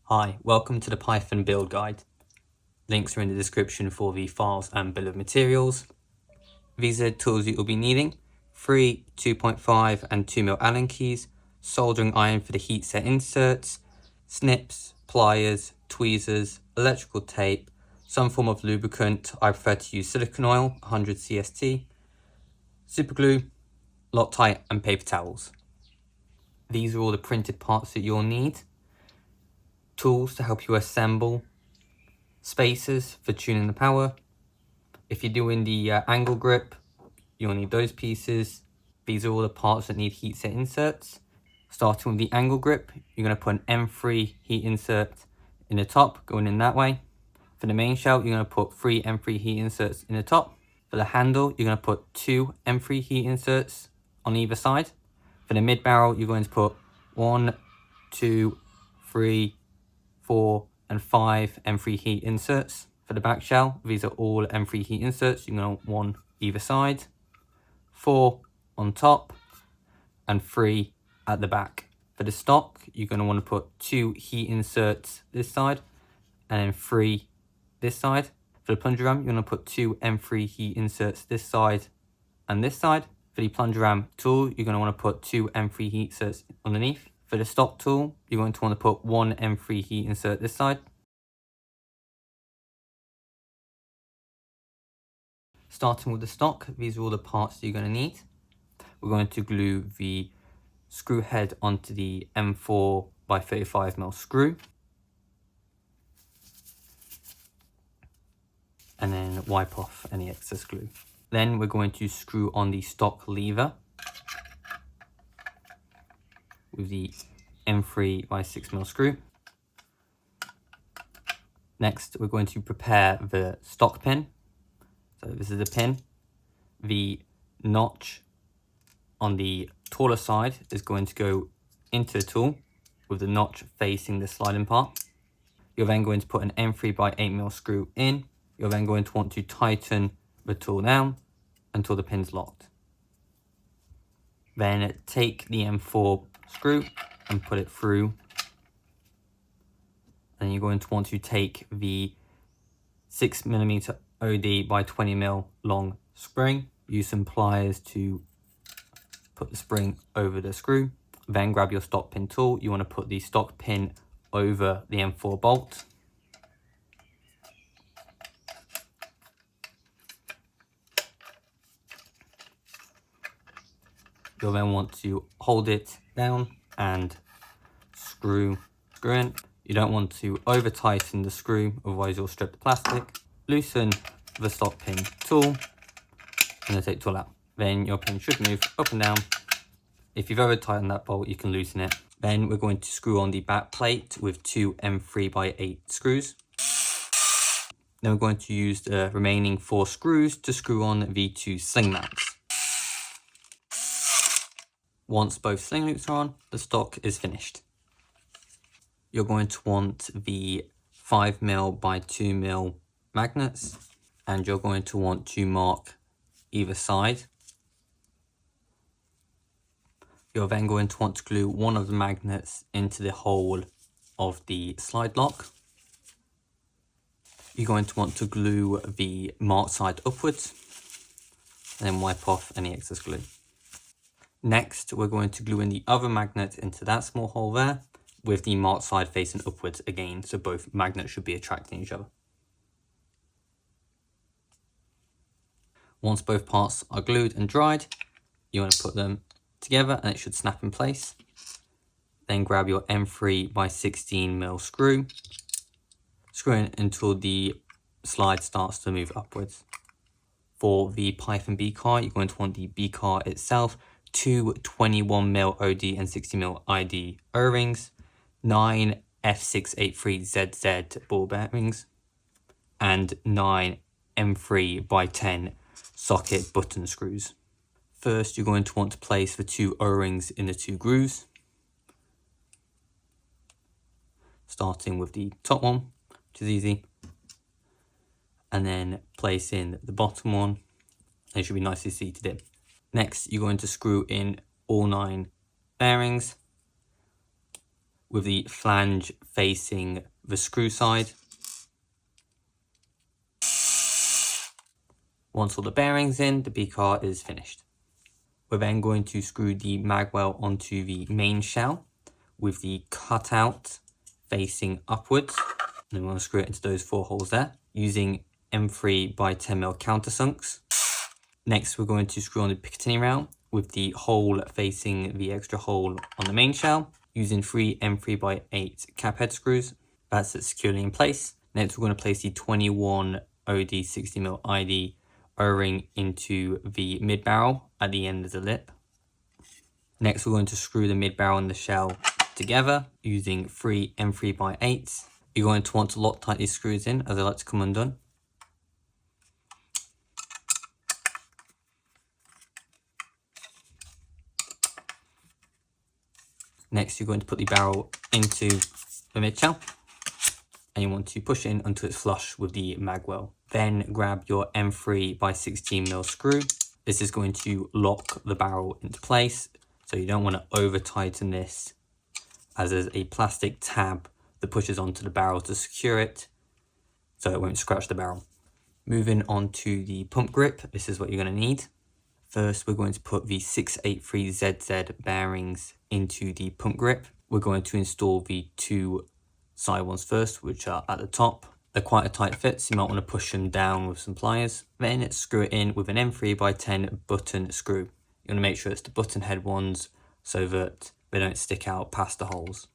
Hi, welcome to the Python build guide. Links are in the description for the files and bill of materials. These are the tools that you'll be needing: 3, 2.5 and 2mm Allen keys, soldering iron for the heat set inserts, snips, pliers, tweezers, electrical tape, some form of lubricant. I prefer to use silicone oil, 100 CST, super glue, Loctite and paper towels. These are all the printed parts that you'll need. Tools to help you assemble, spacers for tuning the power. If you're doing the angle grip, you'll need those pieces. These are all the parts that need heat set inserts. Starting with the angle grip, you're going to put an M3 heat insert in the top, going in that way. For the main shell, you're going to put 3 M3 heat inserts in the top. For the handle, you're going to put 2 M3 heat inserts on either side. For the mid barrel, you're going to put 1, 2, 3, 4 and 5 M3 heat inserts. For the back shell, these are all M3 heat inserts. You're going to want 1 either side, 4 on top and 3 at the back. For the stock, you're going to want to put 2 heat inserts this side and then 3 this side. For the plunger ram, you're going to put 2 M3 heat inserts this side and this side. For the plunger ram tool, you're going to want to put 2 M3 heat inserts underneath. For the stock tool, you're going to want to put 1 M3 heat insert this side. Starting with the stock, these are all the parts that you're going to need. We're going to glue the screw head onto the M4 by 35mm screw. And then wipe off any excess glue. Then we're going to screw on the stock lever with the M3 by 6mm screw. Next, we're going to prepare the stock pin. So this is the pin. The notch on the taller side is going to go into the tool with the notch facing the sliding part. You're then going to put an M3 by 8mm screw in. You're then going to want to tighten the tool down until the pin's locked. Then take the M4 screw and put it through. And you're going to want to take the 6mm OD by 20mm long spring. Use some pliers to put the spring over the screw. Then grab your stock pin tool. You want to put the stock pin over the M4 bolt. You'll then want to hold it down and screw in. You don't want to over tighten the screw, otherwise you'll strip the plastic. Loosen the stock pin tool and then take the tool out. Then your pin should move up and down. If you've over tightened that bolt, you can loosen it. Then we're going to screw on the back plate with 2 M3 by 8 screws. Then we're going to use the remaining 4 screws to screw on the 2 sling mounts. Once both sling loops are on, the stock is finished. You're going to want the 5mm by 2mm magnets, and you're going to want to mark either side. You're then going to want to glue one of the magnets into the hole of the slide lock. You're going to want to glue the marked side upwards and then wipe off any excess glue. Next, we're going to glue in the other magnet into that small hole there with the marked side facing upwards again, so both magnets should be attracting each other. Once both parts are glued and dried, you want to put them together and it should snap in place. Then grab your M3 by 16mm screw. Screw in until the slide starts to move upwards. For the Python BCAR, you're going to want the BCAR itself, 2 21mm OD and 60mm ID O-rings, 9 F683ZZ ball bearings, and 9 M3 by 10 socket button screws. First, you're going to want to place the 2 O-rings in the 2 grooves, starting with the top one, which is easy, and then place in the bottom one. They should be nicely seated in. Next, you're going to screw in all 9 bearings with the flange facing the screw side. Once all the bearings in, the BCAR is finished. We're then going to screw the magwell onto the main shell with the cutout facing upwards. And we want to screw it into those 4 holes there using M3 by 10mm countersunks. Next, we're going to screw on the Picatinny rail with the hole facing the extra hole on the main shell using 3 M3 by 8 cap head screws. That's it securely in place. Next, we're going to place the 21 OD 60mm ID O-ring into the mid barrel at the end of the lip. Next, we're going to screw the mid barrel and the shell together using 3 M3 by 8s. You're going to want to Loctite these screws in as they like to come undone. Next, you're going to put the barrel into the mid shell and you want to push in until it's flush with the magwell. Then grab your M3 by 16mm screw. This is going to lock the barrel into place, so you don't want to over tighten this as there's a plastic tab that pushes onto the barrel to secure it so it won't scratch the barrel. Moving on to the pump grip, this is what you're going to need. First, we're going to put the 683ZZ bearings into the pump grip. We're going to install the 2 side ones first, which are at the top. They're quite a tight fit, so you might want to push them down with some pliers. Then screw it in with an M3 by 10 button screw. You want to make sure it's the button head ones so that they don't stick out past the holes.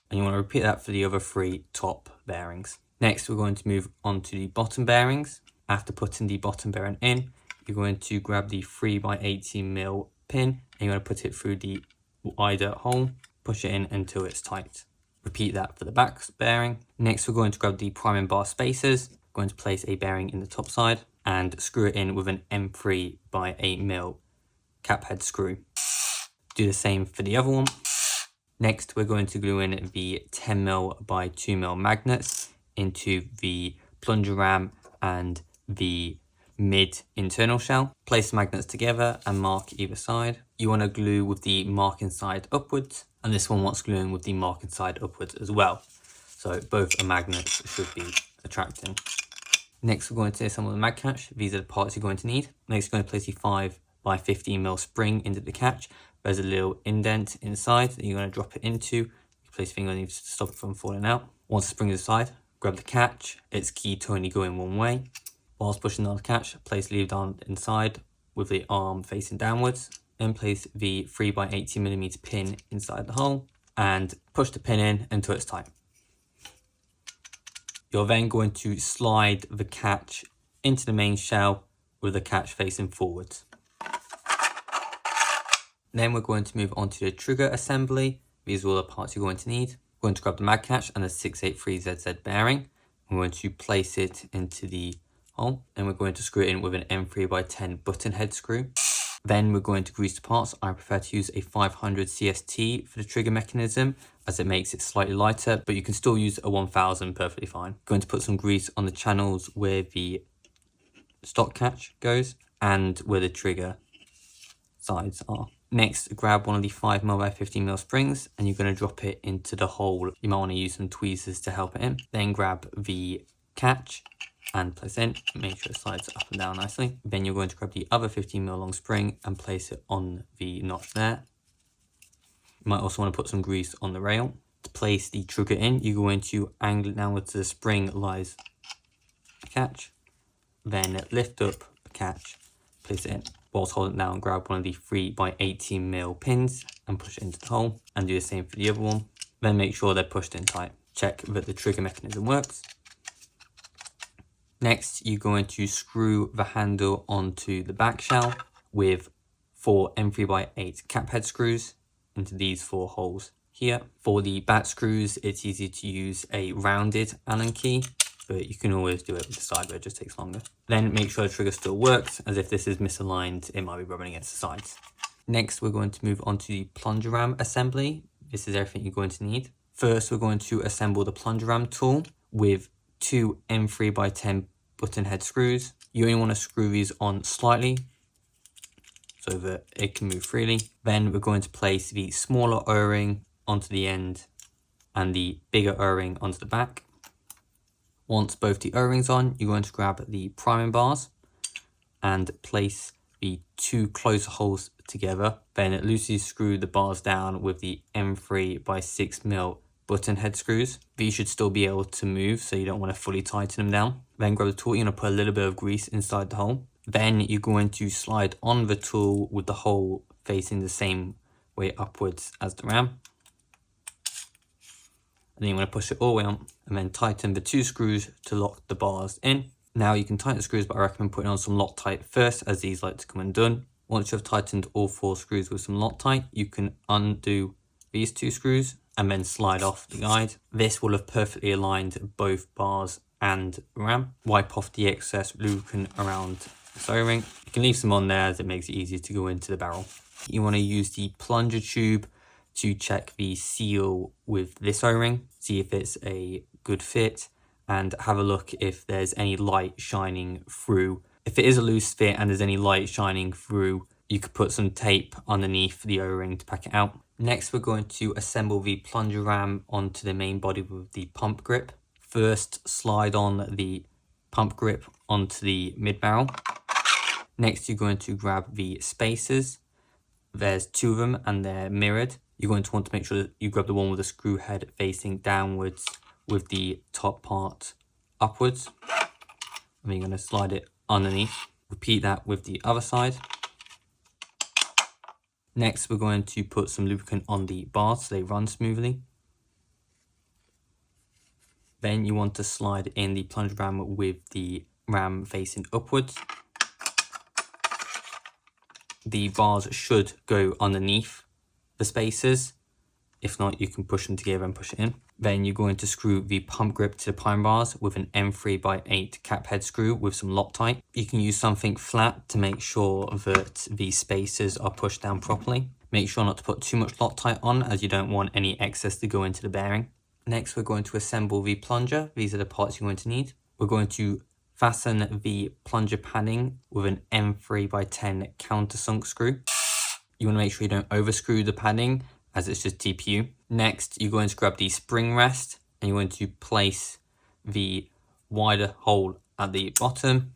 And you want to repeat that for the other 3 top bearings. Next, we're going to move on to the bottom bearings. After putting the bottom bearing in, you're going to grab the 3 by 18mm pin and you're going to put it through the wider hole, push it in until it's tight. Repeat that for the back bearing. Next, we're going to grab the priming bar spacers, going to place a bearing in the top side and screw it in with an M3 by 8mm cap head screw. Do the same for the other one. Next, we're going to glue in the 10mm by 2mm magnets into the plunger ram and the mid internal shell. Place the magnets together and mark either side. You want to glue with the marking side upwards, and this one wants gluing with the marking side upwards as well. So both are magnets should be attracting. Next, we're going to assemble the mag catch. These are the parts you're going to need. Next, you're going to place the 5 by 15mm spring into the catch. There's a little indent inside that you're going to drop it into. You place your finger on it to stop it from falling out. Once the spring is aside, grab the catch. It's key to only go in one way. Whilst pushing on the catch, place the lead arm inside with the arm facing downwards. Then place the 3 by 18mm pin inside the hole and push the pin in until it's tight. You're then going to slide the catch into the main shell with the catch facing forwards. Then we're going to move on to the trigger assembly. These are all the parts you're going to need. We're going to grab the mag catch and the 683ZZ bearing. We're going to place it into the hole and we're going to screw it in with an M3 by 10 button head screw. Then we're going to grease the parts. I prefer to use a 500 CST for the trigger mechanism as it makes it slightly lighter, but you can still use a 1000 perfectly fine. Going to put some grease on the channels where the stock catch goes and where the trigger sides are. Next, grab one of the 5mm by 15mm springs and you're going to drop it into the hole. You might want to use some tweezers to help it in. Then grab the catch and place in, make sure it slides up and down nicely. Then you're going to grab the other 15mm long spring and place it on the notch there. You might also want to put some grease on the rail. To place the trigger in, you're going to angle it downwards to the spring lies the catch. Then lift up the catch, place it in. Whilst holding it down, grab one of the 3 by 18mm pins and push it into the hole and do the same for the other one. Then make sure they're pushed in tight. Check that the trigger mechanism works. Next, you're going to screw the handle onto the back shell with 4 M3 by 8 cap head screws into these 4 holes here. For the back screws, it's easy to use a rounded Allen key, but you can always do it with the side where it just takes longer. Then make sure the trigger still works, as if this is misaligned, it might be rubbing against the sides. Next, we're going to move on to the plunger ram assembly. This is everything you're going to need. First, we're going to assemble the plunger ram tool with 2 M3 by 10 button head screws. You only want to screw these on slightly so that it can move freely. Then we're going to place the smaller O-ring onto the end and the bigger O-ring onto the back. Once both the O-rings on, you're going to grab the priming bars and place the two closer holes together. Then loosely screw the bars down with the M3 by 6mm button head screws. These should still be able to move, so you don't want to fully tighten them down. Then grab the tool, you're going to put a little bit of grease inside the hole. Then you're going to slide on the tool with the hole facing the same way upwards as the ram. And then you want to push it all the way on and then tighten the two screws to lock the bars in. Now you can tighten the screws, but I recommend putting on some Loctite first, as these like to come undone. Once you've tightened all 4 screws with some Loctite, you can undo these 2 screws and then slide off the guide. This will have perfectly aligned both bars and ram. Wipe off the excess lubricant around the O-ring. You can leave some on there as it makes it easier to go into the barrel. You want to use the plunger tube to check the seal with this O-ring, see if it's a good fit, and have a look if there's any light shining through. If it is a loose fit and there's any light shining through, you could put some tape underneath the O-ring to pack it out. Next, we're going to assemble the plunger ram onto the main body with the pump grip. First, slide on the pump grip onto the mid barrel. Next, you're going to grab the spacers. There's 2 of them and they're mirrored. You're going to want to make sure that you grab the one with the screw head facing downwards with the top part upwards. And then you're going to slide it underneath. Repeat that with the other side. Next, we're going to put some lubricant on the bars so they run smoothly. Then you want to slide in the plunger ram with the ram facing upwards. The bars should go underneath the spacers. If not, you can push them together and push it in. Then you're going to screw the pump grip to the prime bars with an M3 by 8 cap head screw with some Loctite. You can use something flat to make sure that the spacers are pushed down properly. Make sure not to put too much Loctite on, as you don't want any excess to go into the bearing. Next, we're going to assemble the plunger. These are the parts you're going to need. We're going to fasten the plunger padding with an M3 by 10 countersunk screw. You want to make sure you don't overscrew the padding, as it's just TPU. Next, you're going to grab the spring rest and you're going to place the wider hole at the bottom,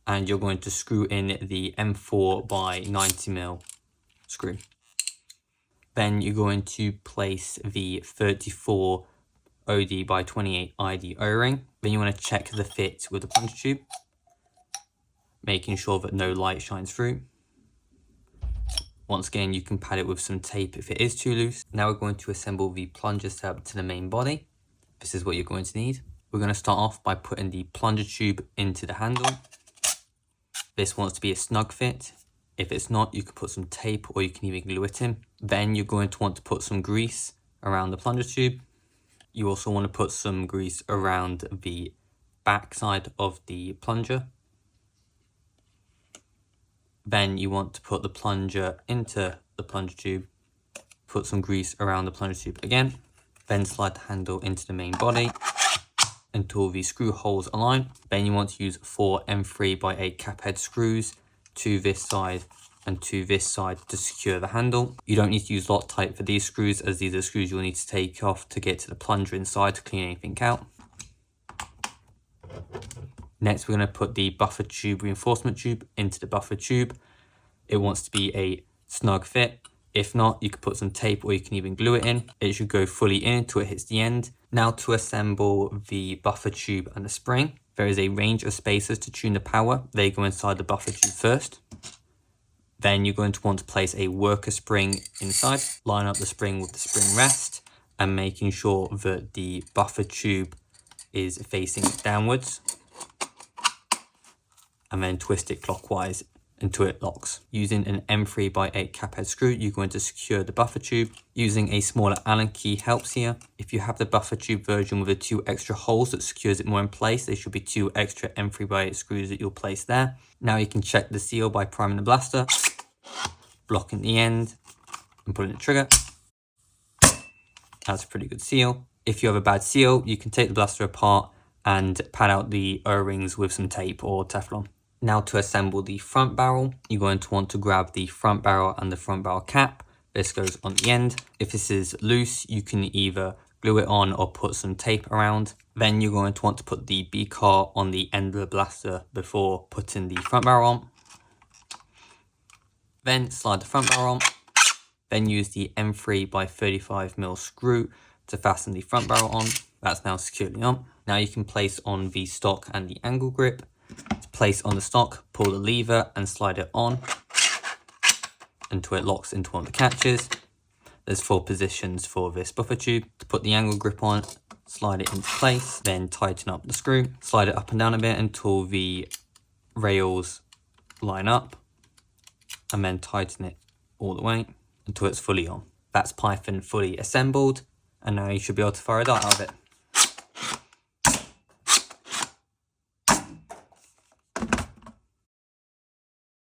and you're going to screw in the M4 by 90mm screw. Then you're going to place the 34 OD by 28 ID O-ring. Then you want to check the fit with the plunger tube, making sure that no light shines through. Once again, you can pad it with some tape if it is too loose. Now we're going to assemble the plunger setup to the main body. This is what you're going to need. We're going to start off by putting the plunger tube into the handle. This wants to be a snug fit. If it's not, you can put some tape or you can even glue it in. Then you're going to want to put some grease around the plunger tube. You also want to put some grease around the back side of the plunger. Then you want to put the plunger into the plunger tube, put some grease around the plunger tube again, then slide the handle into the main body until the screw holes align. Then you want to use 4 M3 by 8 cap head screws to this side and to this side to secure the handle. You don't need to use Loctite for these screws, as these are screws you'll need to take off to get to the plunger inside to clean anything out. Next, we're going to put the buffer tube reinforcement tube into the buffer tube. It wants to be a snug fit. If not, you can put some tape or you can even glue it in. It should go fully in until it hits the end. Now to assemble the buffer tube and the spring, there is a range of spacers to tune the power. They go inside the buffer tube first. Then you're going to want to place a worker spring inside. Line up the spring with the spring rest and making sure that the buffer tube is facing downwards. And then twist it clockwise until it locks. Using an M3 by 8 cap head screw, you're going to secure the buffer tube. Using a smaller Allen key helps here. If you have the buffer tube version with the 2 extra holes that secures it more in place, there should be 2 extra M3 by 8 screws that you'll place there. Now you can check the seal by priming the blaster, blocking the end and pulling the trigger. That's a pretty good seal. If you have a bad seal, you can take the blaster apart and pad out the O-rings with some tape or Teflon. Now to assemble the front barrel, you're going to want to grab the front barrel and the front barrel cap, This goes on the end. If this is loose, you can either glue it on or put some tape around. Then you're going to want to put the BCAR on the end of the blaster before putting the front barrel on. Then slide the front barrel on. Then use the M3 by 35mm screw to fasten the front barrel on. That's now securely on. Now you can place on the stock and the angle grip. To place on the stock, pull the lever and slide it on until it locks into one of the catches. There's 4 positions for this buffer tube. To put the angle grip on, slide it into place, then tighten up the screw. Slide it up and down a bit until the rails line up, and then tighten it all the way until it's fully on. That's Python fully assembled, and now you should be able to fire a dart out of it.